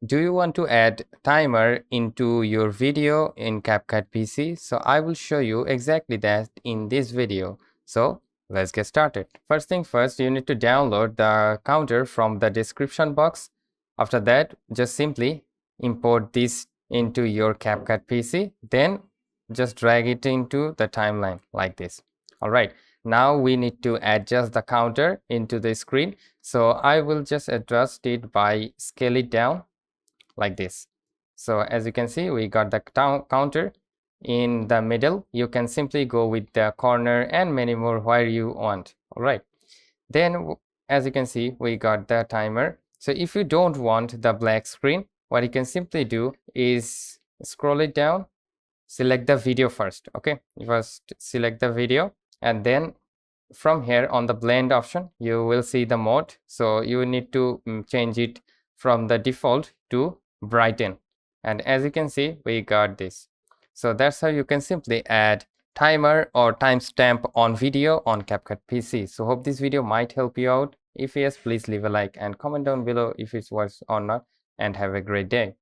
Do you want to add timer into your video in Capcut PC? So I will show you exactly that in this video. So let's get started. First thing first, you need to download the counter from the description box. After that, just simply import this into your Capcut PC. Then just drag it into the timeline like this. All right. Now we need to adjust the counter into the screen. So I will just adjust it by scale it down like this. So as you can see, we got the counter in the middle. You can simply go with the corner and many more where you want. All right. Then as you can see, we got the timer. So if you don't want the black screen, what you can simply do is scroll it down, select the video first. Okay, first select the video, and then from here on the blend option you will see the mode. So you need to change it from the default to brighten, and as you can see, we got this. So that's how you can simply add timer or timestamp on video on Capcut PC. So hope this video might help you out. If yes, please leave a like and comment down below if it was or not, and have a great day.